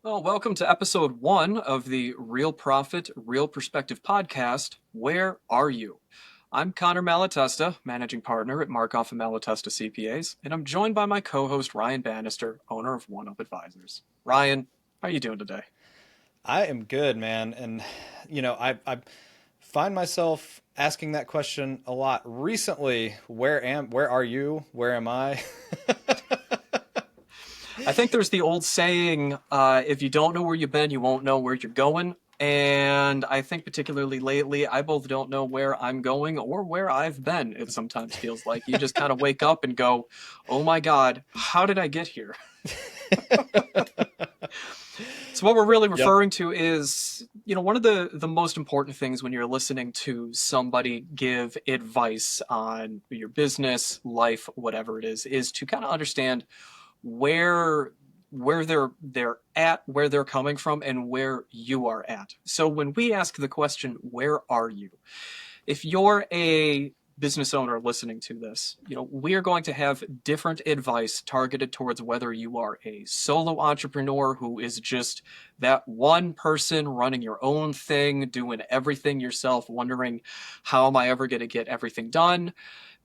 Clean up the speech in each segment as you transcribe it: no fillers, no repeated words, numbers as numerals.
Well, welcome to episode one of the Real Profit, Real Perspective podcast. Where are you? I'm Connor Malatesta, managing partner at Markoff and Malatesta CPAs, and I'm joined by my co-host Ryan Bannister, owner of One Up Advisors. Ryan, how are you doing today? I am good, man. And I find myself asking that question a lot recently. Where are you? Where am I? I think there's the old saying, if you don't know where you've been, you won't know where you're going. And I think particularly lately, I both don't know where I'm going or where I've been. It sometimes feels like you just kind of wake up and go, "Oh my God, how did I get here?" So what we're really Yep. referring to is, one of the most important things when you're listening to somebody give advice on your business, life, whatever it is to kind of understand where where they're at, where they're coming from, and where you are at. So when we ask the question, where are you? If you're a business owner listening to this, we are going to have different advice targeted towards whether you are a solo entrepreneur who is just that one person running your own thing, doing everything yourself, wondering, how am I ever going to get everything done?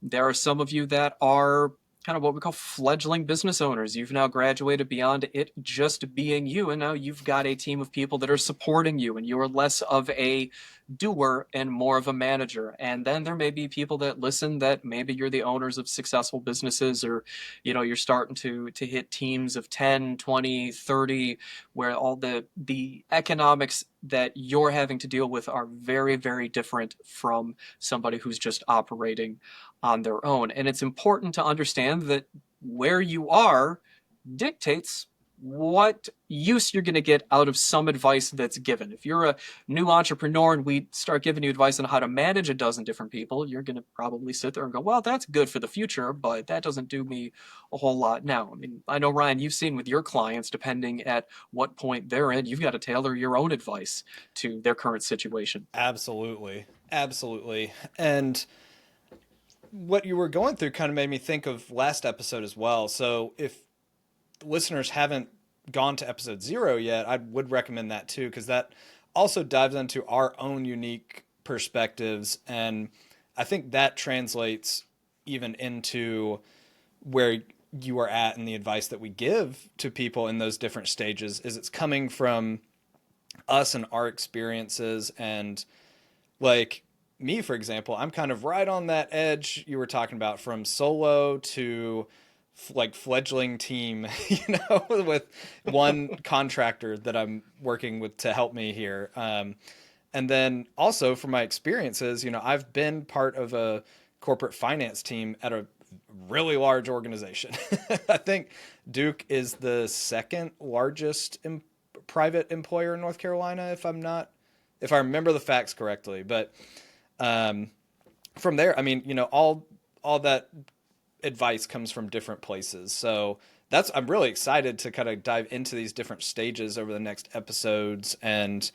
There are some of you that are kind of what we call fledgling business owners. You've now graduated beyond it just being you, and now you've got a team of people that are supporting you, and you're less of a doer and more of a manager. And then there may be people that listen that maybe you're the owners of successful businesses, or you're starting to hit teams of 10, 20, 30, where all the economics that you're having to deal with are very, very different from somebody who's just operating on their own. And it's important to understand that where you are dictates what use you're going to get out of some advice that's given. If you're a new entrepreneur and we start giving you advice on how to manage a dozen different people, you're going to probably sit there and go, well, that's good for the future, but that doesn't do me a whole lot now. I mean, I know, Ryan, you've seen with your clients, depending at what point they're in, you've got to tailor your own advice to their current situation. Absolutely. Absolutely. And what you were going through kind of made me think of last episode as well. So if listeners haven't gone to episode 0 yet, I would recommend that too, because that also dives into our own unique perspectives. And I think that translates even into where you are at and the advice that we give to people in those different stages is it's coming from us and our experiences. And like me, for example, I'm kind of right on that edge you were talking about, from solo to like fledgling team, with one contractor that I'm working with to help me here. And then also from my experiences, I've been part of a corporate finance team at a really large organization. I think Duke is the second largest private employer in North Carolina, if I remember the facts correctly. But um, from there, I mean, all that advice comes from different places. So I'm really excited to kind of dive into these different stages over the next episodes and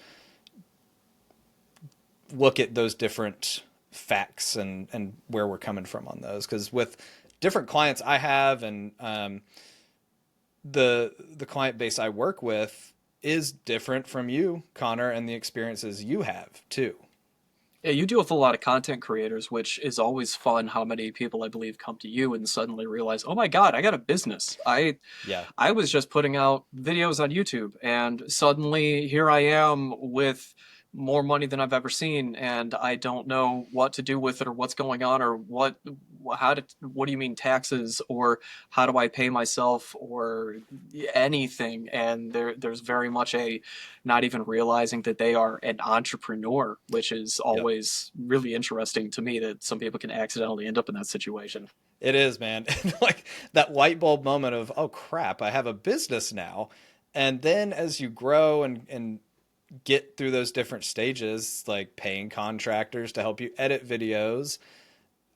look at those different facts and where we're coming from on those. Because with different clients I have, and the client base I work with is different from you, Connor, and the experiences you have too. Yeah, you deal with a lot of content creators, which is always fun. How many people I believe come to you and suddenly realize, oh my God, I got a business. Yeah. I was just putting out videos on YouTube, and suddenly here I am with more money than I've ever seen, and I don't know what to do with it or what's going on or what do you mean taxes, or how do I pay myself, or anything. And there's very much a not even realizing that they are an entrepreneur, which is Yep. always really interesting to me that some people can accidentally end up in that situation. It is, man. Like that light bulb moment of, oh crap, I have a business now. And then as you grow and get through those different stages, like paying contractors to help you edit videos,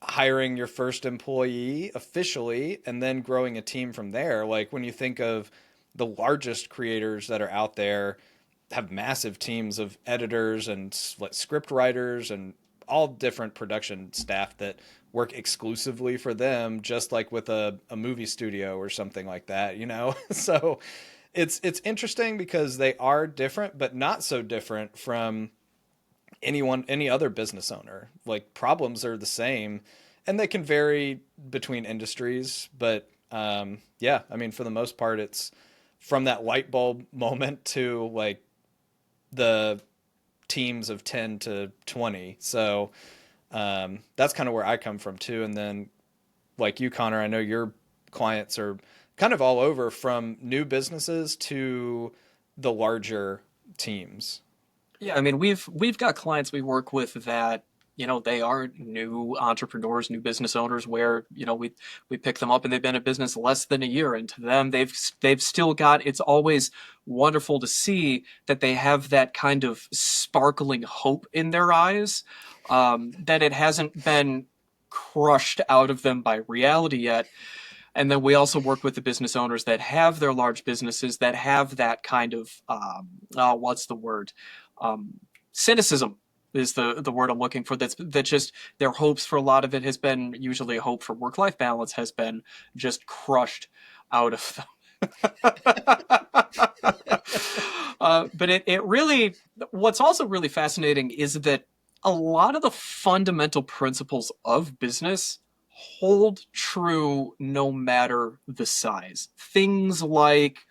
hiring your first employee officially, and then growing a team from there. Like when you think of the largest creators that are out there, have massive teams of editors and like script writers and all different production staff that work exclusively for them, just like with a movie studio or something like that. So It's interesting because they are different, but not so different from any other business owner. Like problems are the same, and they can vary between industries. But yeah, I mean, for the most part, it's from that light bulb moment to like the teams of 10 to 20. So that's kind of where I come from too. And then like you, Connor, I know your clients are kind of all over from new businesses to the larger teams. Yeah, I mean, we've got clients we work with that, they are new entrepreneurs, new business owners where, we pick them up and they've been in business less than a year, and to them they've still got, it's always wonderful to see that they have that kind of sparkling hope in their eyes, that it hasn't been crushed out of them by reality yet. And then we also work with the business owners that have their large businesses that have that kind of what's the word? Cynicism is the word I'm looking for. That just their hopes for a lot of it has been, usually a hope for work life balance, has been just crushed out of them. But it really, what's also really fascinating is that a lot of the fundamental principles of business hold true no matter the size. Things like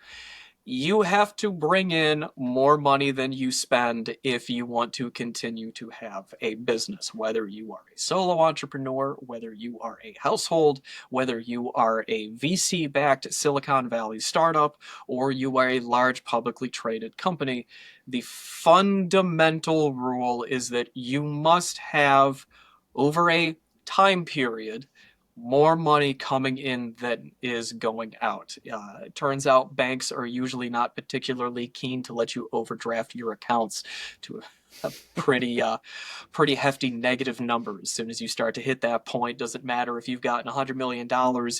you have to bring in more money than you spend if you want to continue to have a business, whether you are a solo entrepreneur, whether you are a household, whether you are a VC backed Silicon Valley startup, or you are a large publicly traded company. The fundamental rule is that you must have, over a time period, more money coming in than is going out. It turns out banks are usually not particularly keen to let you overdraft your accounts to a pretty hefty negative number. As soon as you start to hit that point, doesn't matter if you've gotten $100 million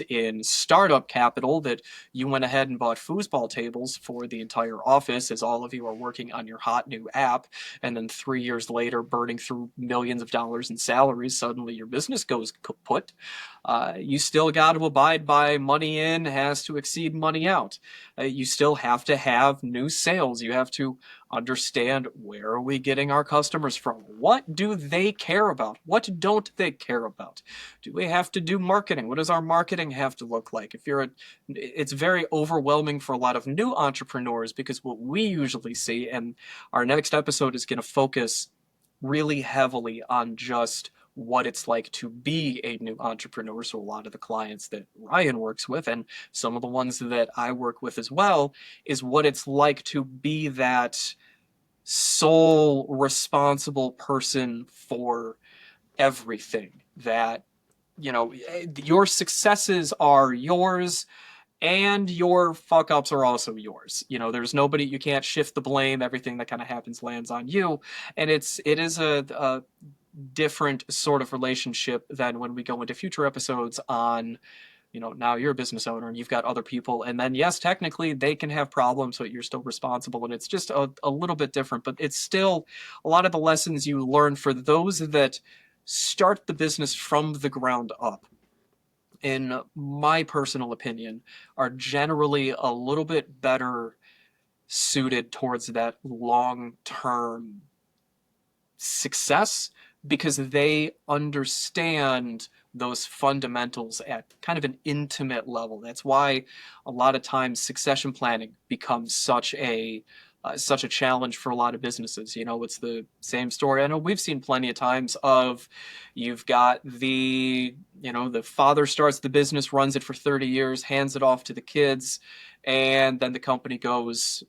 in startup capital that you went ahead and bought foosball tables for the entire office as all of you are working on your hot new app, and then 3 years later burning through millions of dollars in salaries, suddenly your business goes kaput. You still got to abide by money in has to exceed money out. You still have to have new sales. You have to understand, where are we getting our customers from? What do they care about? What don't they care about? Do we have to do marketing? What does our marketing have to look like? It's very overwhelming for a lot of new entrepreneurs, because what we usually see, and our next episode is going to focus really heavily on just what it's like to be a new entrepreneur. So a lot of the clients that Ryan works with, and some of the ones that I work with as well, is what it's like to be that sole responsible person for everything. That, your successes are yours, and your fuck ups are also yours. There's nobody, you can't shift the blame. Everything that kind of happens lands on you. And it is a different sort of relationship than when we go into future episodes on, now you're a business owner and you've got other people, and then yes, technically they can have problems, but you're still responsible, and it's just a little bit different. But it's still a lot of the lessons you learn for those that start the business from the ground up, in my personal opinion, are generally a little bit better suited towards that long-term success, because they understand those fundamentals at kind of an intimate level. That's why a lot of times succession planning becomes such a challenge for a lot of businesses. It's the same story. I know we've seen plenty of times of, you've got the father starts the business, runs it for 30 years, hands it off to the kids, and then the company goes,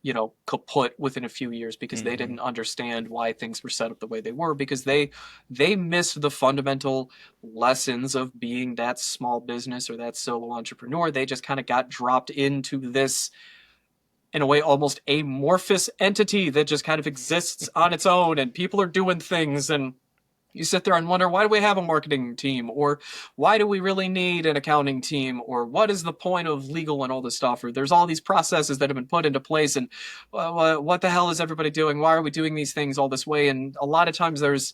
kaput within a few years because they didn't understand why things were set up the way they were, because they missed the fundamental lessons of being that small business or that solo entrepreneur. They just kind of got dropped into this, in a way, almost amorphous entity that just kind of exists on its own, and people are doing things, and you sit there and wonder, why do we have a marketing team? Or why do we really need an accounting team? Or what is the point of legal and all this stuff? Or there's all these processes that have been put into place, and what the hell is everybody doing? Why are we doing these things all this way? And a lot of times there's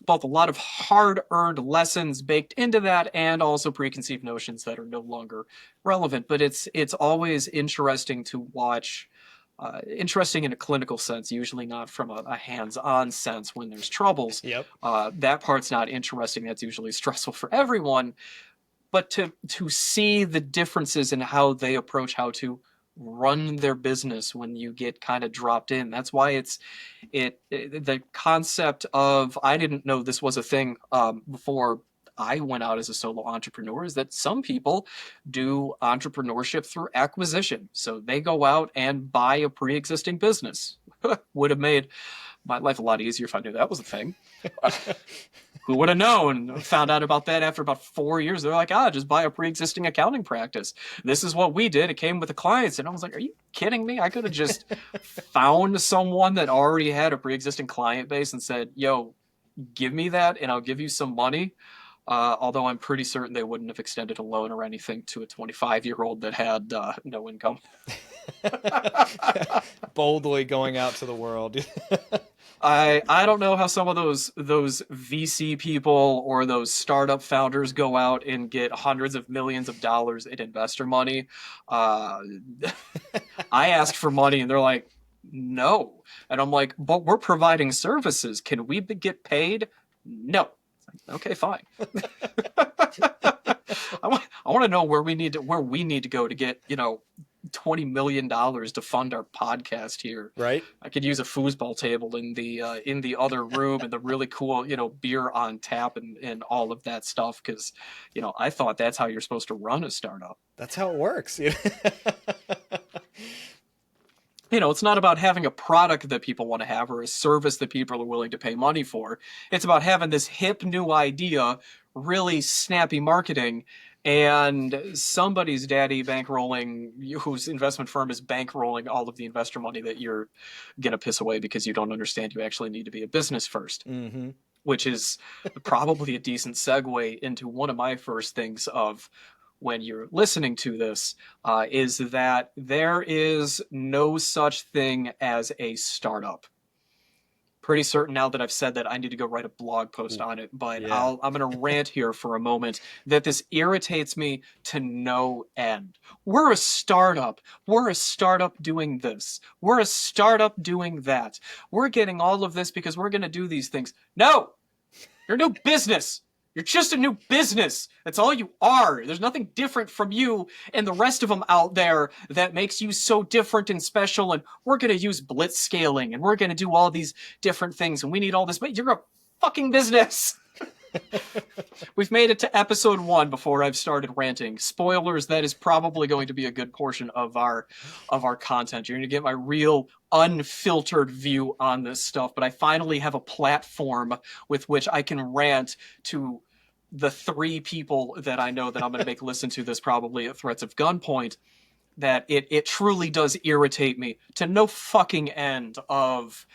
both a lot of hard-earned lessons baked into that, and also preconceived notions that are no longer relevant. But it's always interesting to watch interesting in a clinical sense, usually not from a hands-on sense when there's troubles. Yep. That part's not interesting. That's usually stressful for everyone. But to see the differences in how they approach how to run their business when you get kind of dropped in. That's why the concept of, I didn't know this was a thing before I went out as a solo entrepreneur, is that some people do entrepreneurship through acquisition. So they go out and buy a pre-existing business. Would have made my life a lot easier if I knew that was a thing. Who would have known? Found out about that after about 4 years. They're like, just buy a pre-existing accounting practice. This is what we did. It came with the clients. And I was like, are you kidding me? I could have just found someone that already had a pre-existing client base and said, yo, give me that and I'll give you some money. Although I'm pretty certain they wouldn't have extended a loan or anything to a 25-year-old that had no income. Boldly going out to the world. I don't know how some of those VC people or those startup founders go out and get hundreds of millions of dollars in investor money. I asked for money and they're like, no. And I'm like, but we're providing services. Can we get paid? No. Okay, fine. I want to know where we need to go to get, $20 million to fund our podcast here. Right. I could use a foosball table in the other room and the really cool, beer on tap and all of that stuff. Cause I thought that's how you're supposed to run a startup. That's how it works. It's not about having a product that people want to have or a service that people are willing to pay money for. It's about having this hip new idea, really snappy marketing, and somebody's daddy bankrolling, whose investment firm is bankrolling all of the investor money that you're going to piss away because you don't understand you actually need to be a business first. Mm-hmm. Which is probably a decent segue into one of my first things of when you're listening to this, is that there is no such thing as a startup. Pretty certain now that I've said that I need to go write a blog post on it, but Yeah. I'm going to rant here for a moment that this irritates me to no end. We're a startup. We're a startup doing this. We're a startup doing that. We're getting all of this because we're going to do these things. No! You're a new business. You're just a new business. That's all you are. There's nothing different from you and the rest of them out there that makes you so different and special. And we're going to use blitz scaling and we're going to do all these different things. And we need all this, but you're a fucking business. We've made it to episode 1 before I've started ranting. Spoilers, that is probably going to be a good portion of our content. You're going to get my real unfiltered view on this stuff, but I finally have a platform with which I can rant to the 3 people that I know that I'm going to make listen to this probably at threats of gunpoint, that it truly does irritate me to no fucking end of,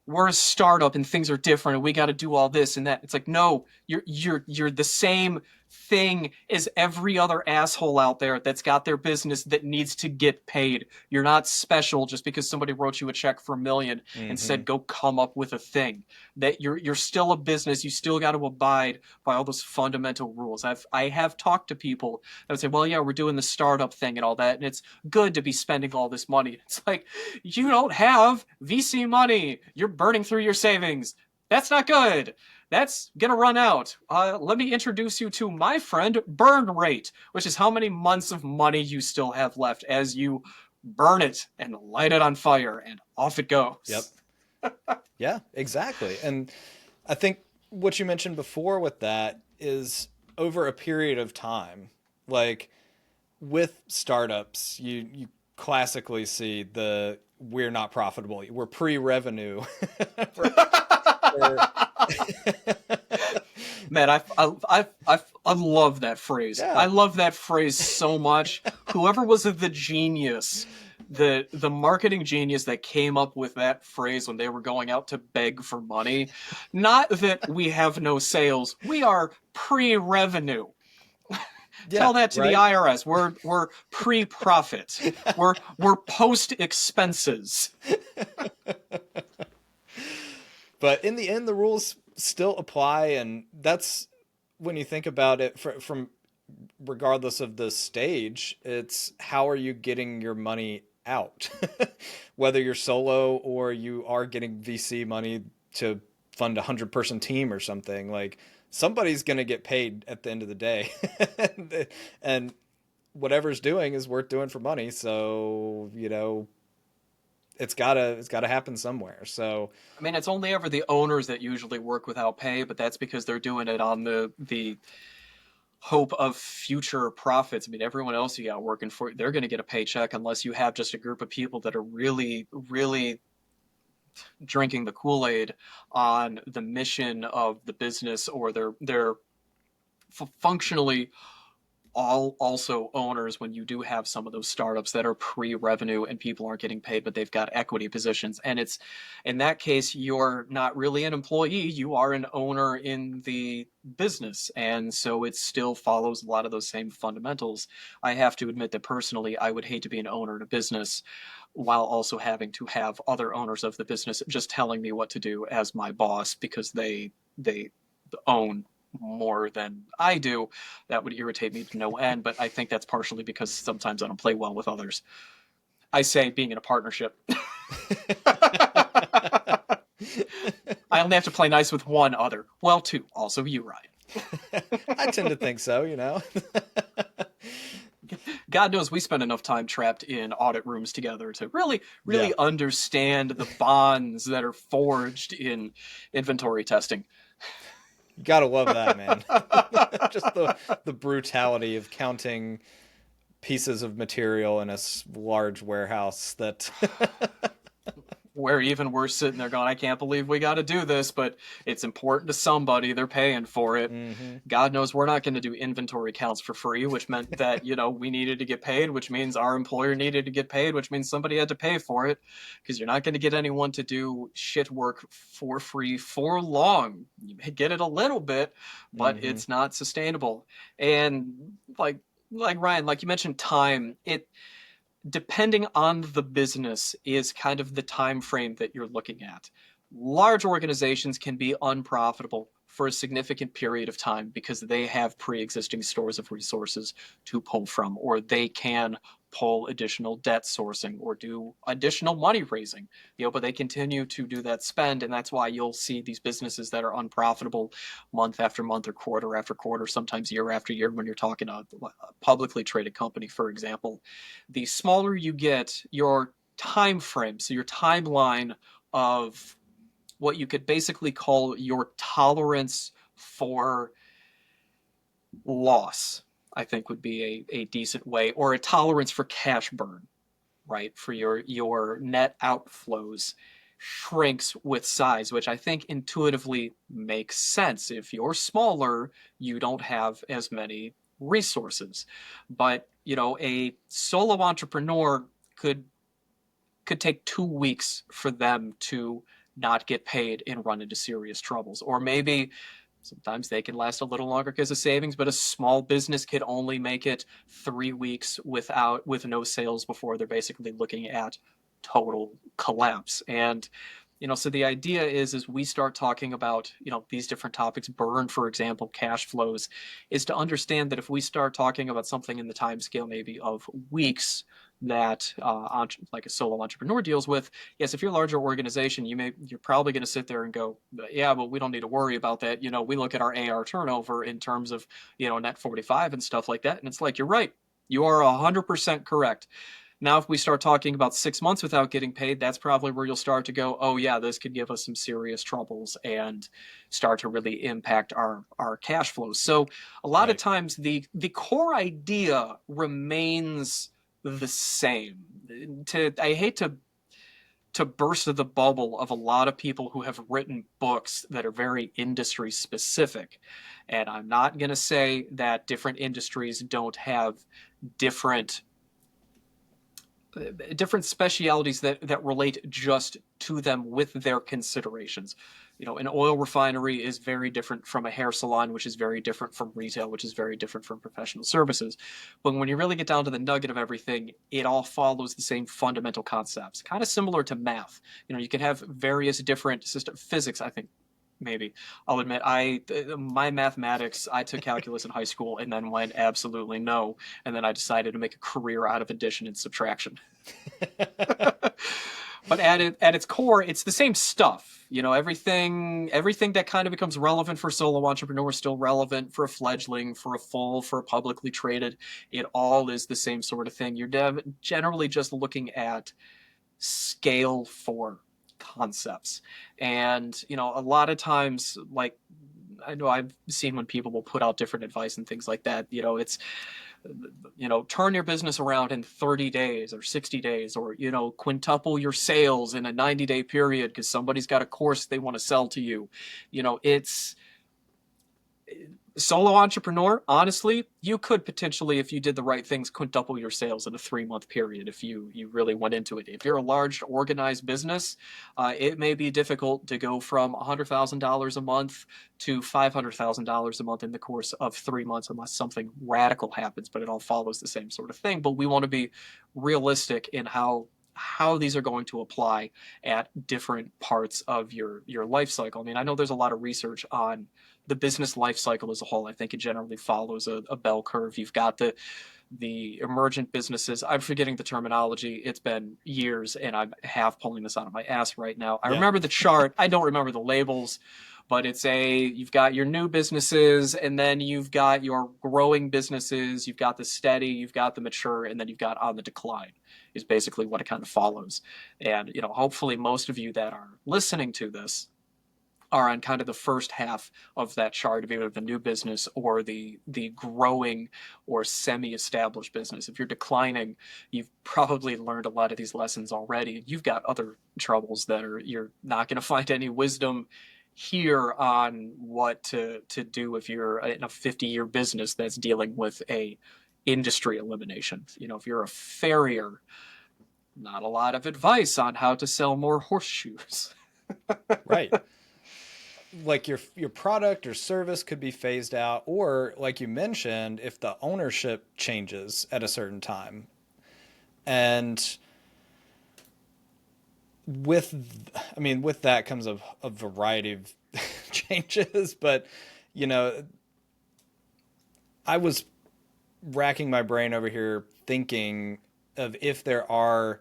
we're a startup and things are different and we got to do all this and that. It's like, no, you're the same thing as every other asshole out there that's got their business that needs to get paid. You're not special just because somebody wrote you a check for $1 million and said go come up with a thing. That you're still a business. You still got to abide by all those fundamental rules. I have talked to people that would say, well, yeah, we're doing the startup thing and all that, and it's good to be spending all this money. It's like, you don't have VC money. You're burning through your savings. That's not good. That's going to run out. Let me introduce you to my friend, burn rate, which is how many months of money you still have left as you burn it and light it on fire, and off it goes. Yep. Yeah, exactly. And I think what you mentioned before with that is over a period of time, like with startups, you classically see we're not profitable. We're pre-revenue. Man, I love that phrase. Yeah. I love that phrase so much. Whoever was the genius, the marketing genius that came up with that phrase when they were going out to beg for money, not that we have no sales, we are pre-revenue. Tell that to the IRS. We're pre-profit. We're post-expenses. But in the end, the rules still apply, and that's when you think about it from regardless of the stage, it's how are you getting your money out. Whether you're solo or you are getting VC money to fund a 100-person team or something, like somebody's going to get paid at the end of the day. And whatever's doing is worth doing for money. So, it's gotta happen somewhere. So I mean, it's only ever the owners that usually work without pay, but that's because they're doing it on the hope of future profits. I mean, everyone else you got working for, they're going to get a paycheck unless you have just a group of people that are really, really drinking the Kool-Aid on the mission of the business, or they're functionally all also owners when you do have some of those startups that are pre-revenue and people aren't getting paid, but they've got equity positions. And it's, in that case, you're not really an employee, you are an owner in the business. And so it still follows a lot of those same fundamentals. I have to admit that personally, I would hate to be an owner in a business while also having to have other owners of the business just telling me what to do as my boss, because they own more than I do. That would irritate me to no end, but I think that's partially because sometimes I don't play well with others. I say being in a partnership. I only have to play nice with one other. Well, two. Also you, Ryan. I tend to think so, God knows we spend enough time trapped in audit rooms together to really, really Yeah. understand the bonds that are forged in inventory testing. You gotta love that, man. Just the brutality of counting pieces of material in a large warehouse that Where even we're sitting there going, I can't believe we got to do this, but it's important to somebody. They're paying for it. hmm God knows we're not going to do inventory counts for free, which meant that, we needed to get paid, which means our employer needed to get paid, which means somebody had to pay for it, because you're not going to get anyone to do shit work for free for long. You may get it a little bit, but hmm it's not sustainable. And like Ryan, like you mentioned, time, it depending on the business is kind of the time frame that you're looking at. Large organizations can be unprofitable for a significant period of time because they have pre-existing stores of resources to pull from, or they can pull additional debt sourcing or do additional money raising, but they continue to do that spend. And that's why you'll see these businesses that are unprofitable month after month or quarter after quarter, sometimes year after year. When you're talking a publicly traded company, for example, the smaller you get, your time frame, so your timeline of what you could basically call your tolerance for loss, I think would be a decent way, or a tolerance for cash burn, right? For your net outflows shrinks with size, which I think intuitively makes sense. If you're smaller, you don't have as many resources. But, a solo entrepreneur could take 2 weeks for them to not get paid and run into serious troubles. Or maybe sometimes they can last a little longer because of savings, but a small business could only make it 3 weeks with no sales before they're basically looking at total collapse. And so the idea is we start talking about these different topics, burn, for example, cash flows, is to understand that if we start talking about something in the time scale maybe of weeks that like a solo entrepreneur deals with, yes, if you're a larger organization, you're probably going to sit there and go, yeah, but we don't need to worry about that. We look at our AR turnover in terms of net 45 and stuff like that, and it's like, you're right, you are 100% correct. Now, if we start talking about 6 months without getting paid, that's probably where you'll start to go, oh yeah, this could give us some serious troubles and start to really impact our cash flows. So a lot of right. times the core idea remains the same. I hate to burst the bubble of a lot of people who have written books that are very industry specific. And I'm not going to say that different industries don't have different specialities that relate just to them with their considerations. An oil refinery is very different from a hair salon, which is very different from retail, which is very different from professional services. But when you really get down to the nugget of everything, it all follows the same fundamental concepts, kind of similar to math. You can have various different physics, I think. maybe. I'll admit, my mathematics, I took calculus in high school and then went absolutely no, and then I decided to make a career out of addition and subtraction. But at its core, it's the same stuff. Everything that kind of becomes relevant for a solo entrepreneur is still relevant for a fledgling, for a full, for a publicly traded. It all is the same sort of thing. You're generally just looking at scale for concepts. And, a lot of times, like, I know I've seen when people will put out different advice and things like that, it's, turn your business around in 30 days or 60 days, or, quintuple your sales in a 90-day period because somebody's got a course they want to sell to you. It's solo entrepreneur, honestly, you could potentially, if you did the right things, quintuple your sales in a 3-month period if you really went into it. If you're a large organized business, it may be difficult to go from $100,000 a month to $500,000 a month in the course of 3 months unless something radical happens, but it all follows the same sort of thing. But we want to be realistic in how these are going to apply at different parts of your life cycle. I mean, I know there's a lot of research on the business life cycle as a whole. I think it generally follows a bell curve. You've got the emergent businesses. I'm forgetting the terminology. It's been years, and I'm half pulling this out of my ass right now. I remember the chart. I don't remember the labels, but you've got your new businesses, and then you've got your growing businesses. You've got the steady, you've got the mature, and then you've got on the decline is basically what it kind of follows. And, hopefully most of you that are listening to this are on kind of the first half of that chart of either the new business or the growing or semi-established business. If you're declining, you've probably learned a lot of these lessons already. You've got other troubles you're not going to find any wisdom here on what to do if you're in a 50-year business that's dealing with a industry elimination. If you're a farrier, not a lot of advice on how to sell more horseshoes. Right. Like your product or service could be phased out, or like you mentioned, if the ownership changes at a certain time. And with that comes a variety of changes, but I was racking my brain over here thinking of if there are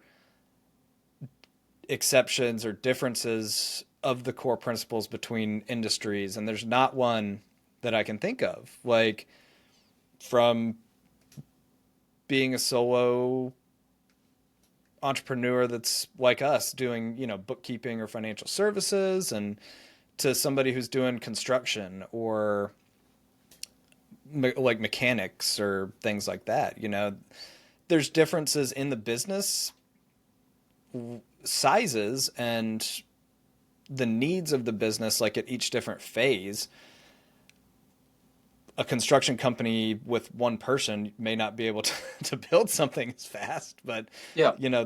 exceptions or differences of the core principles between industries, and there's not one that I can think of. Like, from being a solo entrepreneur that's like us doing, bookkeeping or financial services, and to somebody who's doing construction or like mechanics or things like that. There's differences in the business sizes and the needs of the business, like at each different phase. A construction company with one person may not be able to build something as fast, but Yeah.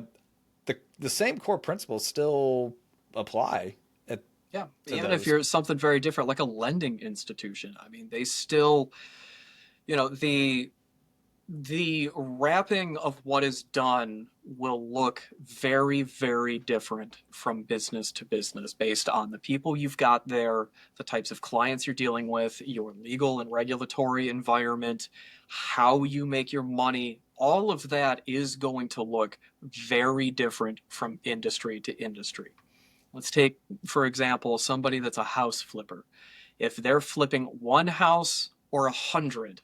The same core principles still apply. Yeah. Even if you're something very different, like a lending institution, I mean, they still, the wrapping of what is done will look very, very different from business to business based on the people you've got there, the types of clients you're dealing with, your legal and regulatory environment, how you make your money. All of that is going to look very different from industry to industry. Let's take, for example, somebody that's a house flipper. If they're flipping one house or 100,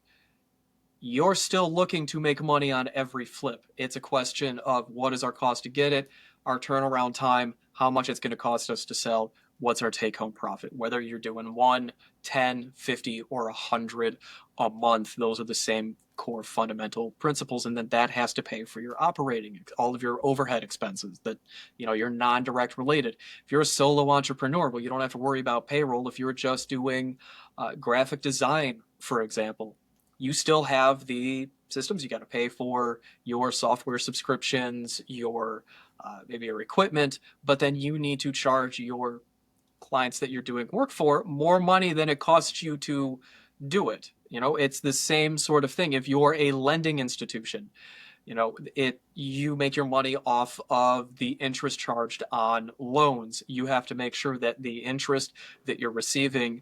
you're still looking to make money on every flip. It's a question of what is our cost to get it, our turnaround time, how much it's going to cost us to sell, what's our take-home profit. Whether you're doing 1, 10, 50, or 100 a month, those are the same core fundamental principles, and then that has to pay for your operating, all of your overhead expenses that, you're non-direct related. If you're a solo entrepreneur, well, you don't have to worry about payroll. If you're just doing graphic design, for example, you still have the systems. You got to pay for your software subscriptions, your maybe your equipment, but then you need to charge your clients that you're doing work for more money than it costs you to do it. It's the same sort of thing. If you're a lending institution, You make your money off of the interest charged on loans. You have to make sure that the interest that you're receiving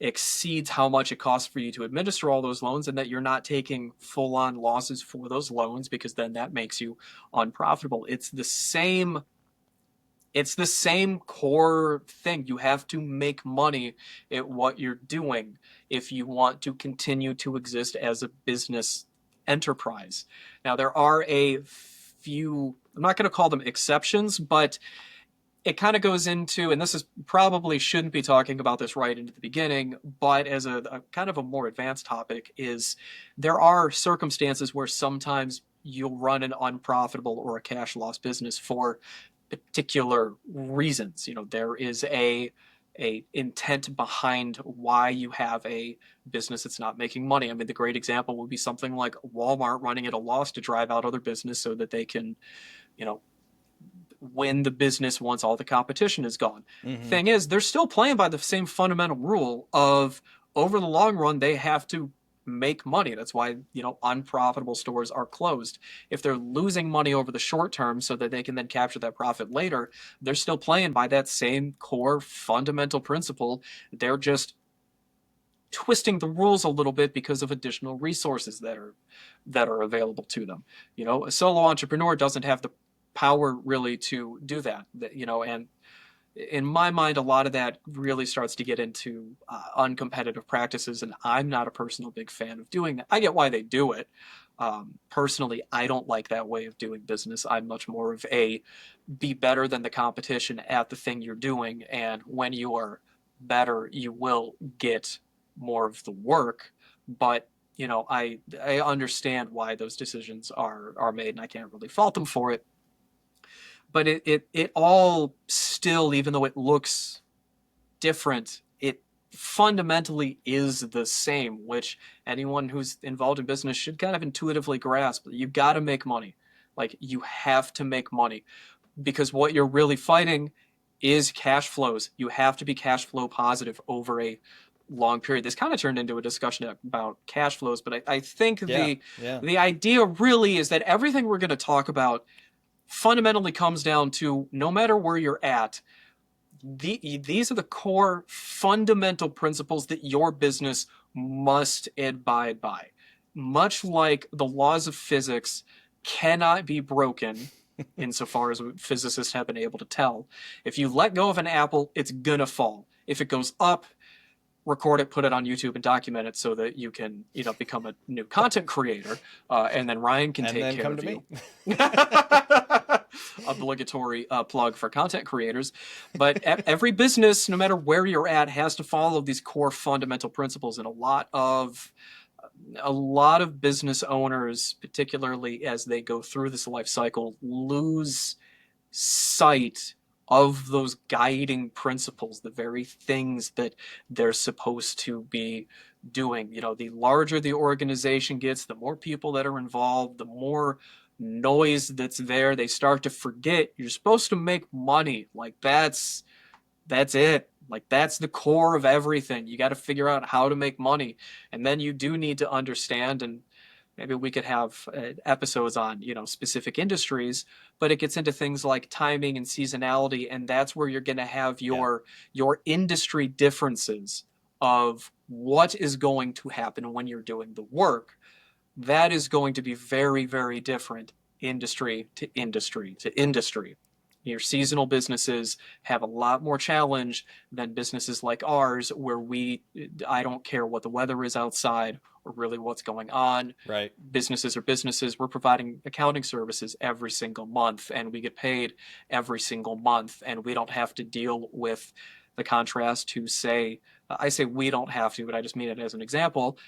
exceeds how much it costs for you to administer all those loans, and that you're not taking full on losses for those loans, because then that makes you unprofitable. It's the same core thing. You have to make money at what you're doing if you want to continue to exist as a business enterprise. Now, there are a few, I'm not going to call them exceptions, but it kind of goes into, and this is probably shouldn't be talking about this right into the beginning, but as a kind of a more advanced topic, is there are circumstances where sometimes you'll run an unprofitable or a cash loss business for particular reasons. There is a intent behind why you have a business that's not making money. I mean, the great example would be something like Walmart running at a loss to drive out other business so that they can, you know, win the business once all the competition is gone. Mm-hmm. Thing is, they're still playing by the same fundamental rule of, over the long run, they have to make money. That's why, unprofitable stores are closed. If they're losing money over the short term so that they can then capture that profit later, they're still playing by that same core fundamental principle. They're just twisting the rules a little bit because of additional resources that are available to them. A solo entrepreneur doesn't have the power really to do that. And in my mind, a lot of that really starts to get into uncompetitive practices, and I'm not a personal big fan of doing that. I get why they do it. Personally, I don't like that way of doing business. I'm much more of a be better than the competition at the thing you're doing, and when you are better, you will get more of the work. But I understand why those decisions are made, and I can't really fault them for it. But it all still, even though it looks different, it fundamentally is the same, which anyone who's involved in business should kind of intuitively grasp. You've got to make money. Like, you have to make money, because what you're really fighting is cash flows. You have to be cash flow positive over a long period. This kind of turned into a discussion about cash flows, but I think Yeah. the idea really is that everything we're going to talk about fundamentally comes down to, no matter where you're at, these are the core fundamental principles that your business must abide by. Much like the laws of physics cannot be broken, insofar as physicists have been able to tell. If you let go of an apple, it's gonna fall. If it goes up, record it, put it on YouTube, and document it so that you can, become a new content creator, and then Ryan can take care of you. Obligatory plug for content creators. But every business, no matter where you're at, has to follow these core fundamental principles, and a lot of business owners, particularly as they go through this life cycle, lose sight of those guiding principles, the very things that they're supposed to be doing. The larger the organization gets, the more people that are involved, the more noise that's there. They start to forget you're supposed to make money. Like, that's it. Like, that's the core of everything. You got to figure out how to make money. And then you do need to understand, and maybe we could have episodes on, specific industries, but it gets into things like timing and seasonality. And that's where you're going to have your industry differences of what is going to happen when you're doing the work. That is going to be very, very different industry to industry to industry. Your seasonal businesses have a lot more challenge than businesses like ours, where I don't care what the weather is outside or really what's going on. Right. Businesses are businesses. We're providing accounting services every single month, and we get paid every single month, and we don't have to deal with the contrast to, say, I say we don't have to, but I just mean it as an example.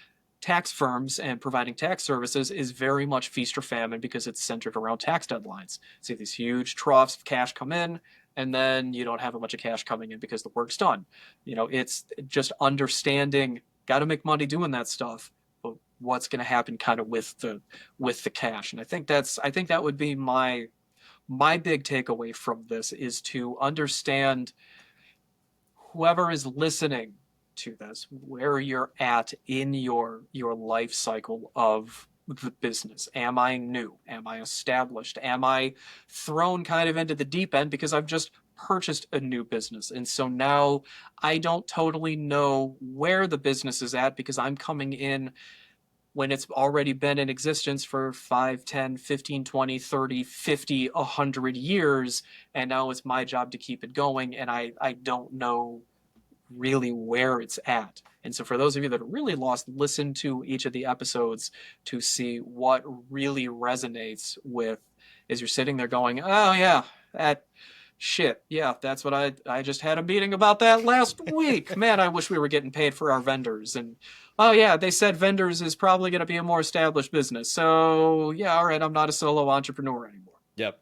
Tax firms and providing tax services is very much feast or famine, because it's centered around tax deadlines. So these huge troughs of cash come in, and then you don't have a bunch of cash coming in because the work's done. It's just understanding, got to make money doing that stuff, but what's going to happen kind of with the cash. And I think that would be my big takeaway from this, is to understand, whoever is listening to this, where you're at in your life cycle of the business? Am I new? Am I established? Am I thrown kind of into the deep end because I've just purchased a new business? And so now I don't totally know where the business is at because I'm coming in when it's already been in existence for 5, 10, 15, 20, 30, 50, 100 years. And now it's my job to keep it going. And I don't know really where it's at. And so for those of you that are really lost, listen to each of the episodes to see what really resonates with as you're sitting there going, oh yeah, that shit. Yeah, that's what I just had a meeting about that last week. Man, I wish we were getting paid for our vendors. And oh yeah, they said vendors is probably going to be a more established business. So yeah, all right, I'm not a solo entrepreneur anymore. Yep.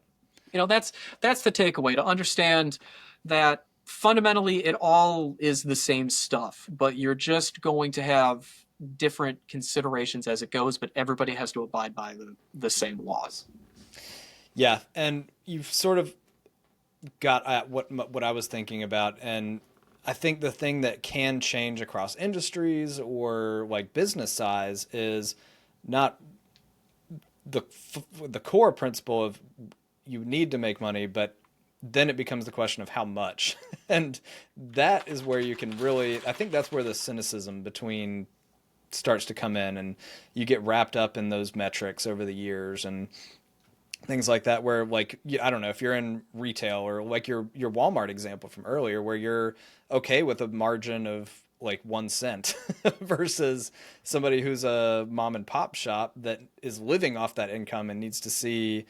That's the takeaway, to understand that fundamentally it all is the same stuff, but you're just going to have different considerations as it goes, but everybody has to abide by the same laws. Yeah, and you've sort of got at what I was thinking about, and I think the thing that can change across industries or like business size is not the core principle of you need to make money, but then it becomes the question of how much. And that is where you can really, I think that's where the cynicism between starts to come in, and you get wrapped up in those metrics over the years and things like that, where like, I don't know, if you're in retail or like your Walmart example from earlier, where you're okay with a margin of like 1 cent versus somebody who's a mom and pop shop that is living off that income and needs to see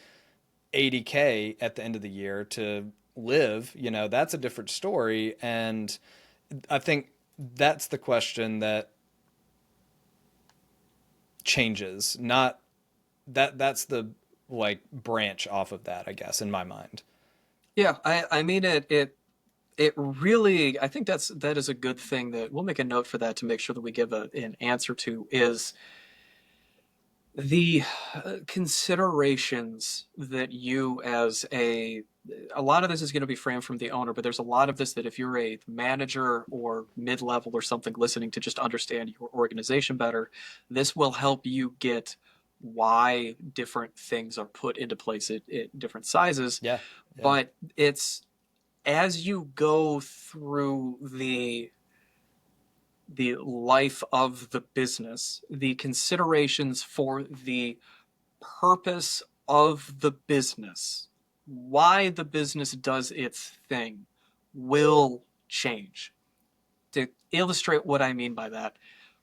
80K at the end of the year to live, that's a different story. And I think that's the question that changes, not that's the like branch off of that, I guess, in my mind. Yeah, I mean it really, I think that is a good thing that we'll make a note for that to make sure that we give an answer to, is the considerations that you as a lot of this is going to be framed from the owner, but there's a lot of this that if you're a manager or mid-level or something listening to just understand your organization better, this will help you get why different things are put into place at different sizes. Yeah. Yeah. But it's as you go through the life of the business, the considerations for the purpose of the business, why the business does its thing, will change. To illustrate what I mean by that,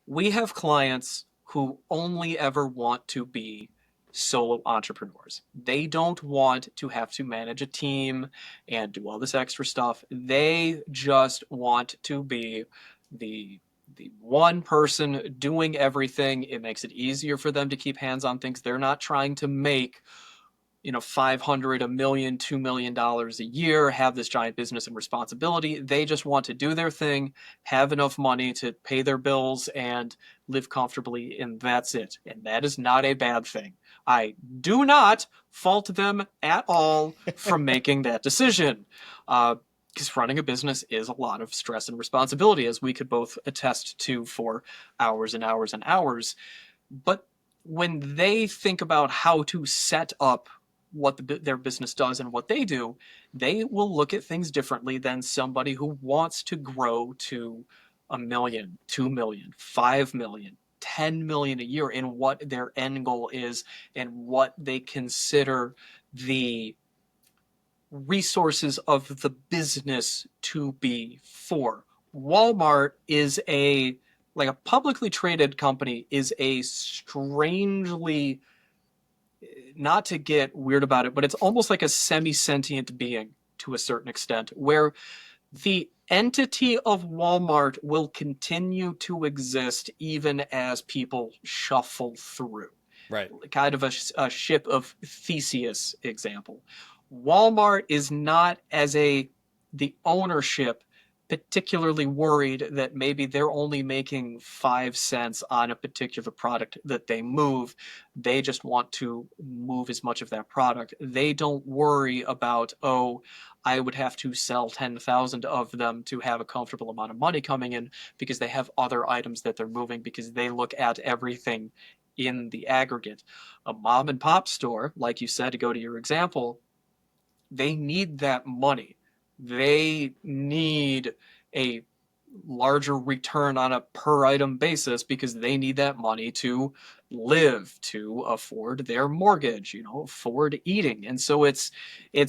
we have clients who only ever want to be solo entrepreneurs. They don't want to have to manage a team and do all this extra stuff. They just want to be the one person doing everything. It makes it easier for them to keep hands on things. They're not trying to make 500, a million, $2 million a year, have this giant business and responsibility. They just want to do their thing, have enough money to pay their bills and live comfortably, and that's it. And that is not a bad thing. I do not fault them at all for making that decision. Because running a business is a lot of stress and responsibility, as we could both attest to for hours and hours and hours. But when they think about how to set up what their business does and what they do, they will look at things differently than somebody who wants to grow to a million, 2 million, 5 million, 10 million a year, in what their end goal is and what they consider the resources of the business to be for. Walmart is like a publicly traded company, is a strangely, not to get weird about it, but it's almost like a semi-sentient being to a certain extent, where the entity of Walmart will continue to exist even as people shuffle through. Right. Kind of a ship of Theseus example. Walmart is not, as the ownership, particularly worried that maybe they're only making 5 cents on a particular product that they move. They just want to move as much of that product. They don't worry about, oh, I would have to sell 10,000 of them to have a comfortable amount of money coming in, because they have other items that they're moving, because they look at everything in the aggregate. A mom and pop store, like you said, to go to your example, they need that money. They need a larger return on a per item basis because they need that money to live, to afford their mortgage, afford eating. And so it's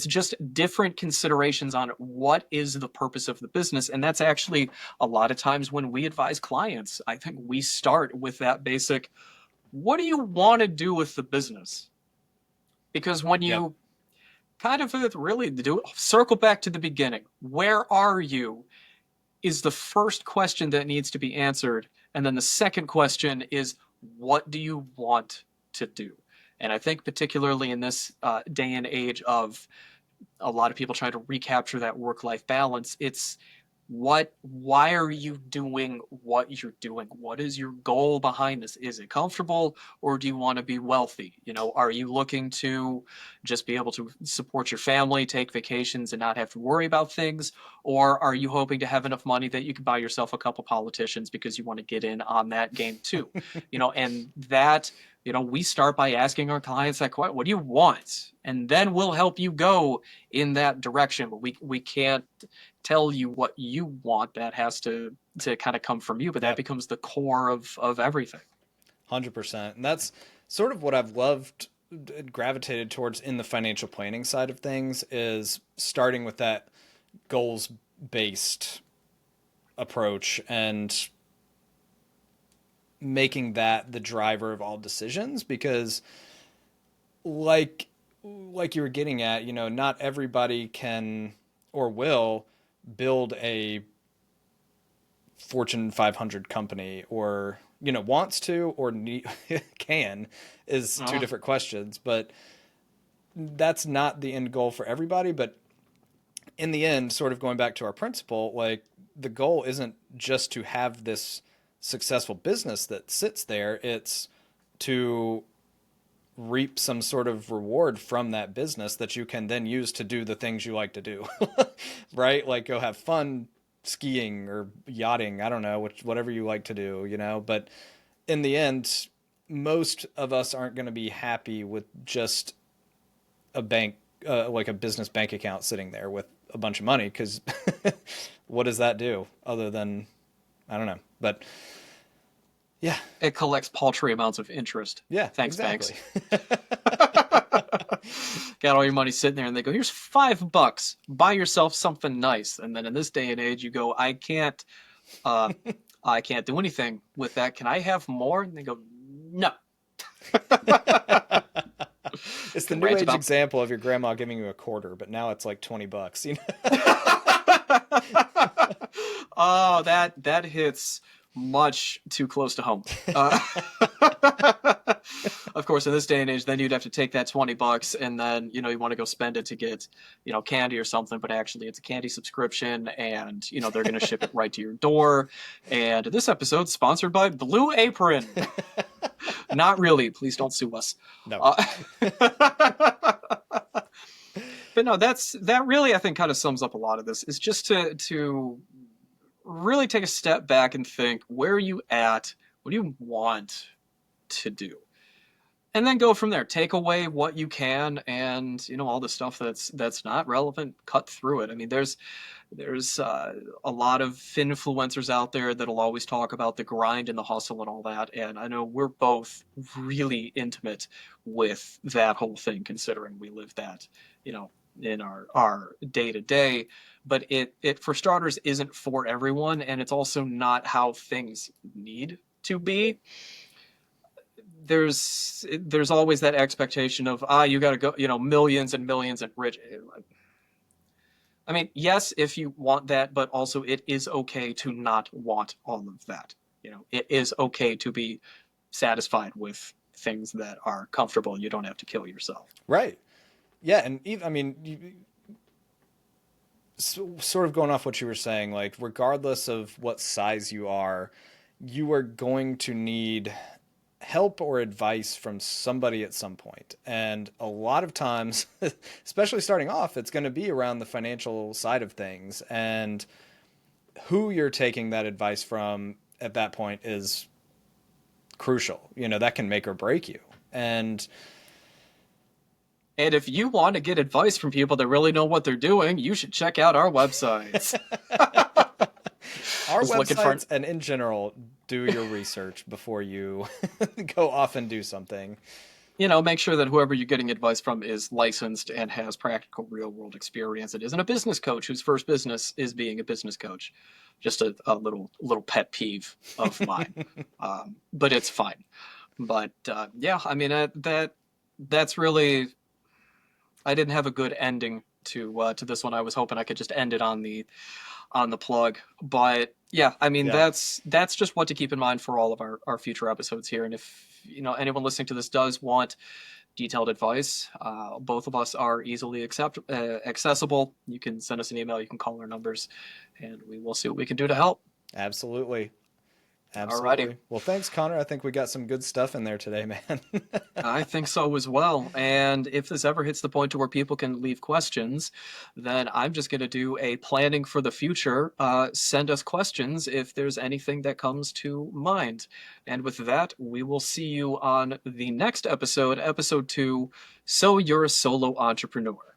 just different considerations on what is the purpose of the business. And that's actually a lot of times when we advise clients, I think we start with that basic, what do you want to do with the business? Because when Yep. you kind of really do circle back to the beginning, where are you is the first question that needs to be answered. And then the second question is, what do you want to do? And I think particularly in this day and age of a lot of people trying to recapture that work-life balance, it's why are you doing what you're doing? What is your goal behind this? Is it comfortable, or do you want to be wealthy? Are you looking to just be able to support your family, take vacations, and not have to worry about things? Or are you hoping to have enough money that you can buy yourself a couple politicians because you want to get in on that game too? And that, we start by asking our clients that question, what do you want? And then we'll help you go in that direction. But we can't tell you what you want. That has to kind of come from you, but that Yep. becomes the core of everything. 100%. And that's sort of what I've loved and gravitated towards in the financial planning side of things, is starting with that goals based approach and making that the driver of all decisions. Because like you were getting at, not everybody can or will build a Fortune 500 company, or wants to, or can, is two Uh, different questions. But that's not the end goal for everybody. But in the end, sort of going back to our principle, like, the goal isn't just to have this successful business that sits there. It's to reap some sort of reward from that business that you can then use to do the things you like to do. Right? Like, go have fun skiing or yachting, I don't know, whatever you like to do, but in the end, most of us aren't going to be happy with just a bank, like a business bank account sitting there with a bunch of money, because what does that do other than, I don't know, but yeah. it collects paltry amounts of interest. Yeah, Thanks, banks. exactly. Got all your money sitting there, and they go, "Here's $5. Buy yourself something nice." And then in this day and age, you go, uh, I can't do anything with that. Can I have more?" And they go, "No." It's the Can new rant age about. example of your grandma giving you a quarter, but now it's like $20, Oh, that hits much too close to home. Of course, in this day and age, then you'd have to take that $20 and then you want to go spend it to get candy or something, but actually it's a candy subscription, and they're going to ship it right to your door. And this episode's sponsored by Blue Apron. Not really. Please don't sue us. No. But no, that really, I think, kind of sums up a lot of this. Is just to really take a step back and think, where are you at? What do you want to do? And then go from there. Take away what you can, and all the stuff that's not relevant, cut through it. I mean, there's a lot of influencers out there that'll always talk about the grind and the hustle and all that. And I know we're both really intimate with that whole thing, considering we live that, in our day to day. But it for starters isn't for everyone, and it's also not how things need to be. There's always that expectation of, you got to go, millions and millions and rich. I mean, yes, if you want that, but also it is okay to not want all of that. It is okay to be satisfied with things that are comfortable. You don't have to kill yourself. Right. Yeah, and even, I mean, sort of going off what you were saying, like, regardless of what size you are going to need help or advice from somebody at some point. And a lot of times, especially starting off, it's going to be around the financial side of things. And who you're taking that advice from at that point is crucial. That can make or break you. And if you want to get advice from people that really know what they're doing, you should check out our websites. our Just looking for websites, and in general, do your research before you go off and do something. make sure that whoever you're getting advice from is licensed and has practical real world experience. It isn't a business coach whose first business is being a business coach. Just a little pet peeve of mine, but it's fine. But yeah, I mean that's really, I didn't have a good ending to this one. I was hoping I could just end it on the plug. But yeah, I mean Yeah. that's just what to keep in mind for all of our future episodes here. And if anyone listening to this does want detailed advice, both of us are easily accessible. You can send us an email, you can call our numbers, and we will see what we can do to help. Absolutely. Alrighty. Absolutely. Well, thanks, Connor. I think we got some good stuff in there today, man. I think so as well. And if this ever hits the point to where people can leave questions, then I'm just going to do a planning for the future. Send us questions if there's anything that comes to mind. And with that, we will see you on the next episode, episode 2. So you're a solo entrepreneur.